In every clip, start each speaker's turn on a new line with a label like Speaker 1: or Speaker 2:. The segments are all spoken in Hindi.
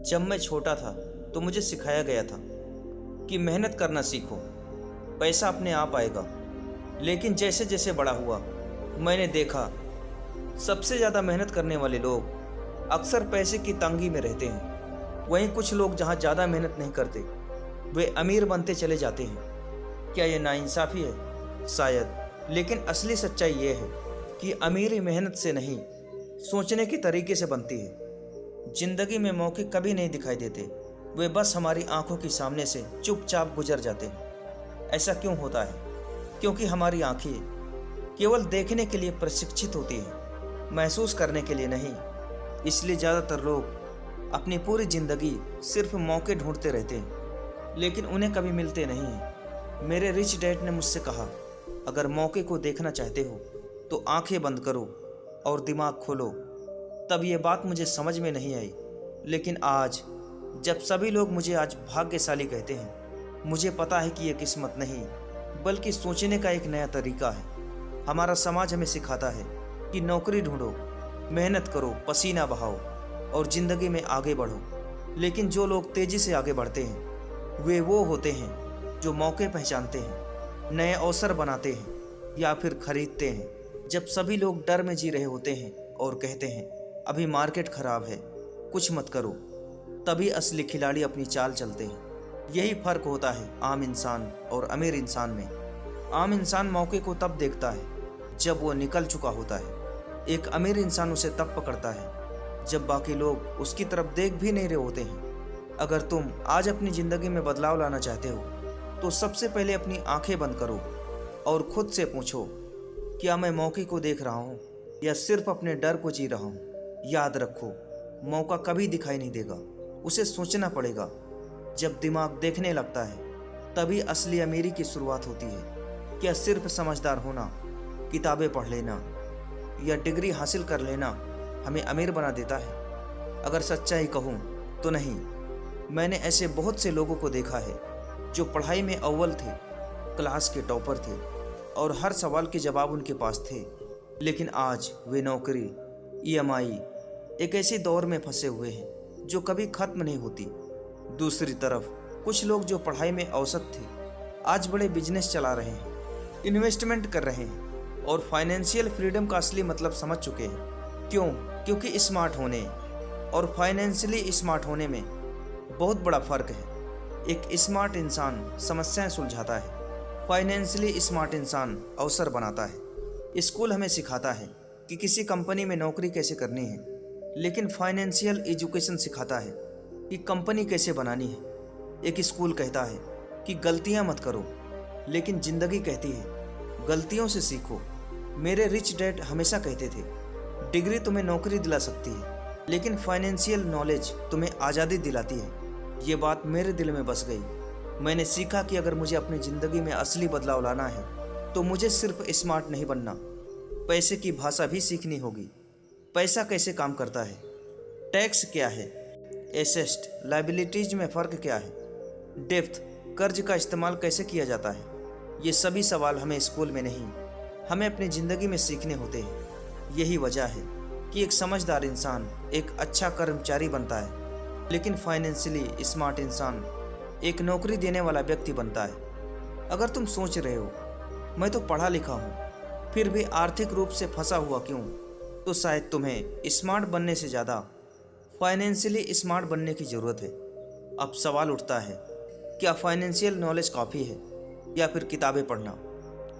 Speaker 1: जब मैं छोटा था तो मुझे सिखाया गया था कि मेहनत करना सीखो, पैसा अपने आप आएगा। लेकिन जैसे जैसे बड़ा हुआ मैंने देखा सबसे ज़्यादा मेहनत करने वाले लोग अक्सर पैसे की तंगी में रहते हैं। वहीं कुछ लोग जहाँ ज़्यादा मेहनत नहीं करते वे अमीर बनते चले जाते हैं। क्या ये नाइंसाफ़ी है? शायद। लेकिन असली सच्चाई ये है कि अमीरी मेहनत से नहीं, सोचने के तरीके से बनती है। जिंदगी में मौके कभी नहीं दिखाई देते, वे बस हमारी आंखों के सामने से चुपचाप गुजर जाते हैं। ऐसा क्यों होता है? क्योंकि हमारी आंखें केवल देखने के लिए प्रशिक्षित होती हैं, महसूस करने के लिए नहीं। इसलिए ज़्यादातर लोग अपनी पूरी ज़िंदगी सिर्फ मौके ढूंढते रहते हैं, लेकिन उन्हें कभी मिलते नहीं हैं। मेरे रिच डैड ने मुझसे कहा, अगर मौके को देखना चाहते हो तो आंखें बंद करो और दिमाग खोलो। तब ये बात मुझे समझ में नहीं आई, लेकिन आज जब सभी लोग मुझे आज भाग्यशाली कहते हैं, मुझे पता है कि ये किस्मत नहीं बल्कि सोचने का एक नया तरीका है। हमारा समाज हमें सिखाता है कि नौकरी ढूंढो, मेहनत करो, पसीना बहाओ और ज़िंदगी में आगे बढ़ो। लेकिन जो लोग तेज़ी से आगे बढ़ते हैं वे वो होते हैं जो मौके पहचानते हैं, नए अवसर बनाते हैं या फिर खरीदते हैं। जब सभी लोग डर में जी रहे होते हैं और कहते हैं अभी मार्केट खराब है, कुछ मत करो, तभी असली खिलाड़ी अपनी चाल चलते हैं। यही फर्क होता है आम इंसान और अमीर इंसान में। आम इंसान मौके को तब देखता है जब वो निकल चुका होता है। एक अमीर इंसान उसे तब पकड़ता है जब बाकी लोग उसकी तरफ देख भी नहीं रहे होते हैं। अगर तुम आज अपनी ज़िंदगी में बदलाव लाना चाहते हो तो सबसे पहले अपनी आंखें बंद करो और खुद से पूछो, क्या मैं मौके को देख रहा हूँ या सिर्फ अपने डर को जी रहा हूँ? याद रखो, मौका कभी दिखाई नहीं देगा, उसे सोचना पड़ेगा। जब दिमाग देखने लगता है तभी असली अमीरी की शुरुआत होती है। क्या सिर्फ समझदार होना, किताबें पढ़ लेना या डिग्री हासिल कर लेना हमें अमीर बना देता है? अगर सच्चाई कहूँ तो नहीं। मैंने ऐसे बहुत से लोगों को देखा है जो पढ़ाई में अव्वल थे, क्लास के टॉपर थे और हर सवाल के जवाब उनके पास थे, लेकिन आज वे नौकरी, EMI, एक ऐसे दौर में फंसे हुए हैं जो कभी खत्म नहीं होती। दूसरी तरफ कुछ लोग जो पढ़ाई में औसत थे आज बड़े बिजनेस चला रहे हैं, इन्वेस्टमेंट कर रहे हैं और फाइनेंशियल फ्रीडम का असली मतलब समझ चुके हैं। क्यों? क्योंकि स्मार्ट होने और फाइनेंशियली स्मार्ट होने में बहुत बड़ा फर्क है। एक स्मार्ट इंसान समस्याएं सुलझाता है, फाइनेंशियली स्मार्ट इंसान अवसर बनाता है। स्कूल हमें सिखाता है कि किसी कंपनी में नौकरी कैसे करनी है, लेकिन फाइनेंशियल एजुकेशन सिखाता है कि कंपनी कैसे बनानी है। एक स्कूल कहता है कि गलतियां मत करो, लेकिन ज़िंदगी कहती है गलतियों से सीखो। मेरे रिच डैड हमेशा कहते थे, डिग्री तुम्हें नौकरी दिला सकती है, लेकिन फाइनेंशियल नॉलेज तुम्हें आज़ादी दिलाती है। ये बात मेरे दिल में बस गई। मैंने सीखा कि अगर मुझे अपनी ज़िंदगी में असली बदलाव लाना है तो मुझे सिर्फ स्मार्ट नहीं बनना, पैसे की भाषा भी सीखनी होगी। पैसा कैसे काम करता है, टैक्स क्या है, एसेट लायबिलिटीज में फ़र्क क्या है, डेप्थ कर्ज का इस्तेमाल कैसे किया जाता है, ये सभी सवाल हमें स्कूल में नहीं, हमें अपनी ज़िंदगी में सीखने होते हैं। यही वजह है कि एक समझदार इंसान एक अच्छा कर्मचारी बनता है, लेकिन फाइनेंशियली स्मार्ट इंसान एक नौकरी देने वाला व्यक्ति बनता है। अगर तुम सोच रहे हो मैं तो पढ़ा लिखा हूँ फिर भी आर्थिक रूप से फंसा हुआ क्यों, तो शायद तुम्हें स्मार्ट बनने से ज़्यादा फाइनेंशियली स्मार्ट बनने की ज़रूरत है। अब सवाल उठता है, क्या फाइनेंशियल नॉलेज काफ़ी है या फिर किताबें पढ़ना,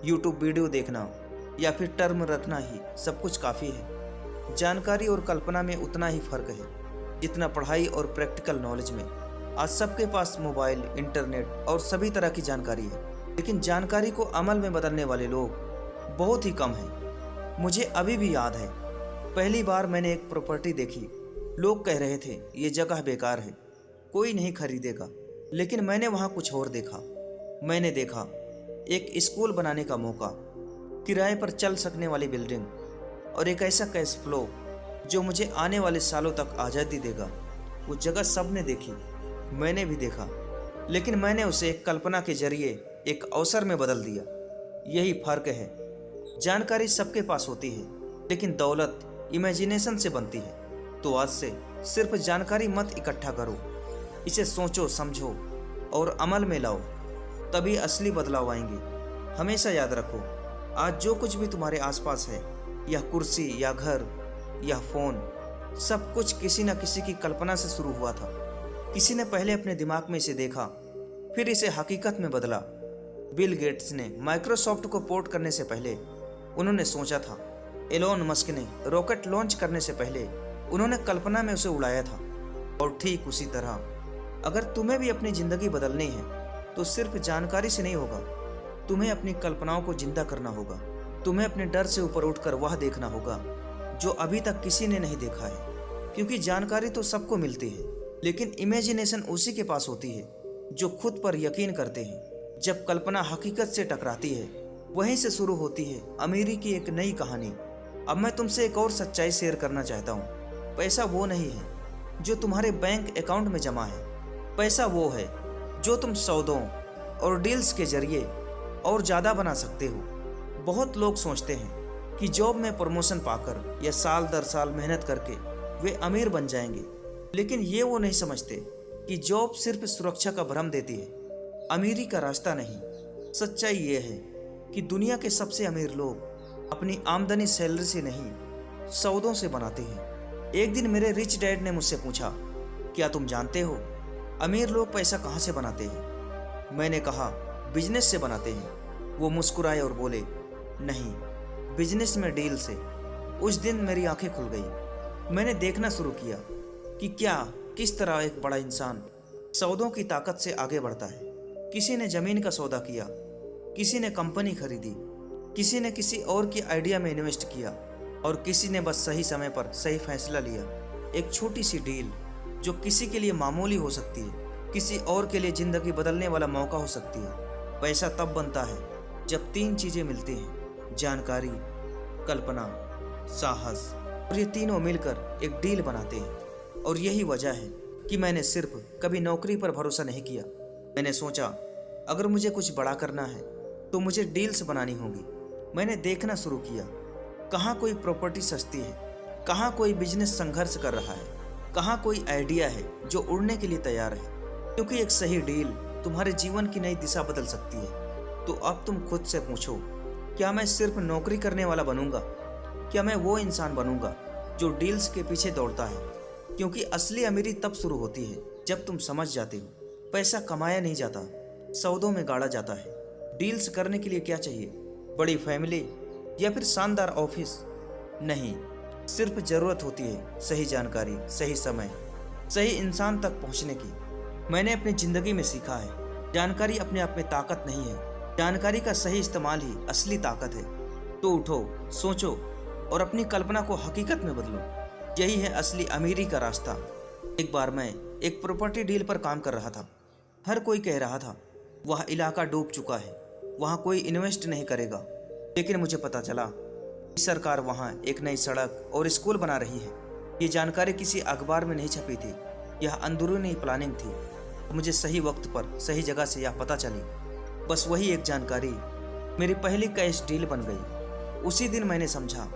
Speaker 1: यूट्यूब वीडियो देखना या फिर टर्म रखना ही सब कुछ काफ़ी है? जानकारी और कल्पना में उतना ही फ़र्क है जितना पढ़ाई और प्रैक्टिकल नॉलेज में। आज सबके पास मोबाइल, इंटरनेट और सभी तरह की जानकारी है, लेकिन जानकारी को अमल में बदलने वाले लोग बहुत ही कम हैं। मुझे अभी भी याद है, पहली बार मैंने एक प्रॉपर्टी देखी। लोग कह रहे थे ये जगह बेकार है, कोई नहीं खरीदेगा, लेकिन मैंने वहाँ कुछ और देखा। मैंने देखा एक स्कूल बनाने का मौका, किराए पर चल सकने वाली बिल्डिंग और एक ऐसा कैश फ्लो जो मुझे आने वाले सालों तक आज़ादी देगा। वो जगह सबने देखी, मैंने भी देखा, लेकिन मैंने उसे एक कल्पना के जरिए एक अवसर में बदल दिया। यही फर्क है। जानकारी सबके पास होती है, लेकिन दौलत इमेजिनेशन से बनती है। तो आज से सिर्फ जानकारी मत इकट्ठा करो, इसे सोचो, समझो और अमल में लाओ, तभी असली बदलाव आएंगे। हमेशा याद रखो, आज जो कुछ भी तुम्हारे आसपास है, यह कुर्सी या घर या फोन, सब कुछ किसी न किसी की कल्पना से शुरू हुआ था। किसी ने पहले अपने दिमाग में इसे देखा, फिर इसे हकीकत में बदला। बिल गेट्स ने माइक्रोसॉफ्ट को पोर्ट करने से पहले उन्होंने सोचा था। एलोन मस्क ने रॉकेट लॉन्च करने से पहले उन्होंने कल्पना में उसे उड़ाया था। और ठीक उसी तरह अगर तुम्हें भी अपनी ज़िंदगी बदलनी है तो सिर्फ जानकारी से नहीं होगा, तुम्हें अपनी कल्पनाओं को जिंदा करना होगा। तुम्हें अपने डर से ऊपर उठकर वह देखना होगा जो अभी तक किसी ने नहीं देखा है। क्योंकि जानकारी तो सबको मिलती है, लेकिन इमेजिनेशन उसी के पास होती है जो खुद पर यकीन करते हैं। जब कल्पना हकीकत से टकराती है, वहीं से शुरू होती है अमीरी की एक नई कहानी। अब मैं तुमसे एक और सच्चाई शेयर करना चाहता हूँ। पैसा वो नहीं है जो तुम्हारे बैंक अकाउंट में जमा है। पैसा वो है जो तुम सौदों और डील्स के जरिए और ज़्यादा बना सकते हो। बहुत लोग सोचते हैं कि जॉब में प्रमोशन पाकर या साल दर साल मेहनत करके वे अमीर बन जाएंगे, लेकिन ये वो नहीं समझते कि जॉब सिर्फ सुरक्षा का भ्रम देती है, अमीरी का रास्ता नहीं। सच्चाई ये है कि दुनिया के सबसे अमीर लोग अपनी आमदनी सैलरी से नहीं, सौदों से बनाते हैं। एक दिन मेरे रिच डैड ने मुझसे पूछा, क्या तुम जानते हो अमीर लोग पैसा कहाँ से बनाते हैं? मैंने कहा, बिजनेस से बनाते हैं। वो मुस्कुराए और बोले, नहीं, बिजनेस में डील से। उस दिन मेरी आंखें खुल गई। मैंने देखना शुरू किया कि किस तरह एक बड़ा इंसान सौदों की ताकत से आगे बढ़ता है। किसी ने जमीन का सौदा किया, किसी ने कंपनी खरीदी, किसी ने किसी और की आइडिया में इन्वेस्ट किया और किसी ने बस सही समय पर सही फैसला लिया। एक छोटी सी डील जो किसी के लिए मामूली हो सकती है, किसी और के लिए जिंदगी बदलने वाला मौका हो सकती है। पैसा तब बनता है जब तीन चीजें मिलती हैं, जानकारी, कल्पना, साहस, और ये तीनों मिलकर एक डील बनाते हैं। और यही वजह है कि मैंने सिर्फ कभी नौकरी पर भरोसा नहीं किया। मैंने सोचा, अगर मुझे कुछ बड़ा करना है तो मुझे डील्स बनानी होगी। मैंने देखना शुरू किया, कहाँ कोई प्रॉपर्टी सस्ती है, कहाँ कोई बिजनेस संघर्ष कर रहा है, कहाँ कोई आइडिया है जो उड़ने के लिए तैयार है। क्योंकि एक सही डील तुम्हारे जीवन की नई दिशा बदल सकती है। तो अब तुम खुद से पूछो, क्या मैं सिर्फ नौकरी करने वाला बनूंगा? क्या मैं वो इंसान बनूंगा जो डील्स के पीछे दौड़ता है? क्योंकि असली अमीरी तब शुरू होती है जब तुम समझ जाते हो, पैसा कमाया नहीं जाता, सौदों में गाड़ा जाता है। डील्स करने के लिए क्या चाहिए? बड़ी फैमिली या फिर शानदार ऑफिस? नहीं, सिर्फ जरूरत होती है सही जानकारी, सही समय, सही इंसान तक पहुंचने की। मैंने अपनी जिंदगी में सीखा है, जानकारी अपने आप में ताकत नहीं है, जानकारी का सही इस्तेमाल ही असली ताकत है। तो उठो, सोचो और अपनी कल्पना को हकीकत में बदलो। यही है असली अमीरी का रास्ता। एक बार मैं एक प्रॉपर्टी डील पर काम कर रहा था। हर कोई कह रहा था वह इलाका डूब चुका है, वहाँ कोई इन्वेस्ट नहीं करेगा। लेकिन मुझे पता चला कि सरकार वहाँ एक नई सड़क और स्कूल बना रही है। ये जानकारी किसी अखबार में नहीं छपी थी, यह अंदरूनी प्लानिंग थी। मुझे सही वक्त पर सही जगह से यह पता चली। बस वही एक जानकारी मेरी पहली कैश डील बन गई। उसी दिन मैंने समझा,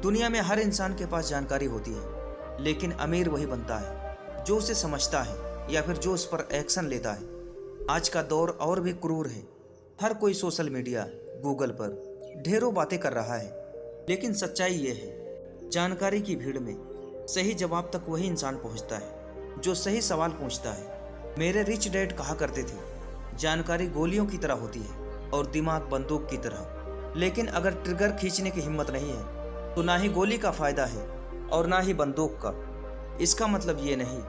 Speaker 1: दुनिया में हर इंसान के पास जानकारी होती है, लेकिन अमीर वही बनता है जो उसे समझता है या फिर जो उस पर एक्शन लेता है। आज का दौर और भी क्रूर है। हर कोई सोशल मीडिया, गूगल पर ढेरों बातें कर रहा है, लेकिन सच्चाई ये है, जानकारी की भीड़ में सही जवाब तक वही इंसान पहुंचता है जो सही सवाल पूछता है। मेरे रिच डैड कहा करते थे, जानकारी गोलियों की तरह होती है और दिमाग बंदूक की तरह। लेकिन अगर ट्रिगर खींचने की हिम्मत नहीं है तो ना ही गोली का फायदा है और ना ही बंदूक का। इसका मतलब ये नहीं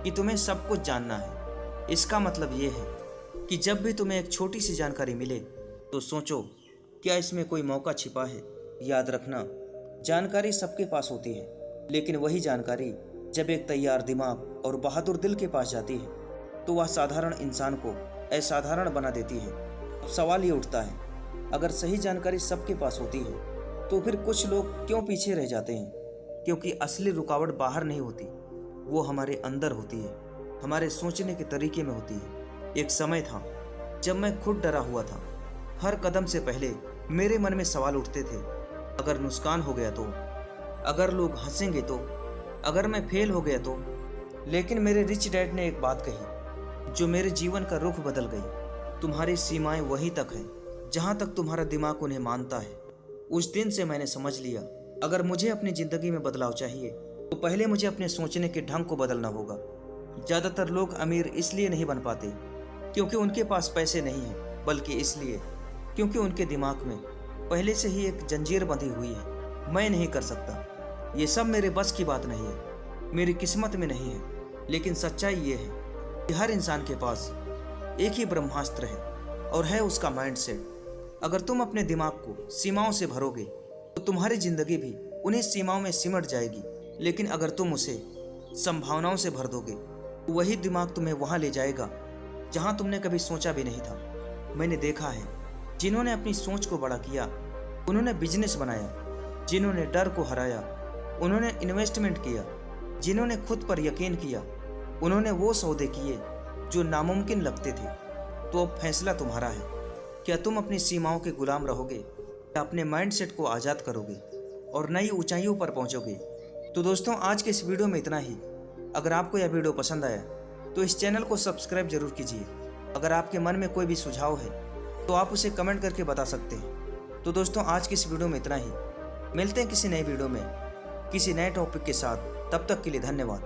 Speaker 1: कि तुम्हें सब कुछ जानना है। इसका मतलब ये है कि जब भी तुम्हें एक छोटी सी जानकारी मिले तो सोचो, क्या इसमें कोई मौका छिपा है? याद रखना, जानकारी सबके पास होती है, लेकिन वही जानकारी जब एक तैयार दिमाग और बहादुर दिल के पास जाती है तो वह साधारण इंसान को असाधारण बना देती है। अब सवाल ये उठता है, अगर सही जानकारी सबके पास होती है तो फिर कुछ लोग क्यों पीछे रह जाते हैं? क्योंकि असली रुकावट बाहर नहीं होती, वो हमारे अंदर होती है, हमारे सोचने के तरीके में होती है। एक समय था जब मैं खुद डरा हुआ था। हर कदम से पहले मेरे मन में सवाल उठते थे, अगर नुकसान हो गया तो, अगर लोग हंसेंगे तो, अगर मैं फेल हो गया तो। लेकिन मेरे रिच डैड ने एक बात कही जो मेरे जीवन का रुख बदल गई। तुम्हारी सीमाएं वहीं तक हैं जहां तक तुम्हारा दिमाग उन्हें मानता है। उस दिन से मैंने समझ लिया, अगर मुझे अपनी ज़िंदगी में बदलाव चाहिए तो पहले मुझे अपने सोचने के ढंग को बदलना होगा। ज़्यादातर लोग अमीर इसलिए नहीं बन पाते क्योंकि उनके पास पैसे नहीं हैं, बल्कि इसलिए क्योंकि उनके दिमाग में पहले से ही एक जंजीर बंधी हुई है। मैं नहीं कर सकता, ये सब मेरे बस की बात नहीं है, मेरी किस्मत में नहीं है। लेकिन सच्चाई ये है कि हर इंसान के पास एक ही ब्रह्मास्त्र है और है उसका माइंडसेट। अगर तुम अपने दिमाग को सीमाओं से भरोगे तो तुम्हारी ज़िंदगी भी उन्हीं सीमाओं में सिमट जाएगी। लेकिन अगर तुम उसे संभावनाओं से भर दोगे तो वही दिमाग तुम्हें वहाँ ले जाएगा जहाँ तुमने कभी सोचा भी नहीं था। मैंने देखा है, जिन्होंने अपनी सोच को बड़ा किया उन्होंने बिजनेस बनाया, जिन्होंने डर को हराया उन्होंने इन्वेस्टमेंट किया, जिन्होंने खुद पर यकीन किया उन्होंने वो सौदे किए जो नामुमकिन लगते थे। तो अब फैसला तुम्हारा है, क्या तुम अपनी सीमाओं के गुलाम रहोगे या अपने माइंडसेट को आज़ाद करोगे और नई ऊंचाइयों पर पहुंचोगे। तो दोस्तों, आज के इस वीडियो में इतना ही। अगर आपको यह वीडियो पसंद आया तो इस चैनल को सब्सक्राइब जरूर कीजिए। अगर आपके मन में कोई भी सुझाव है तो आप उसे कमेंट करके बता सकते हैं। तो दोस्तों, आज की इस वीडियो में इतना ही। मिलते हैं किसी नए वीडियो में किसी नए टॉपिक के साथ। तब तक के लिए धन्यवाद।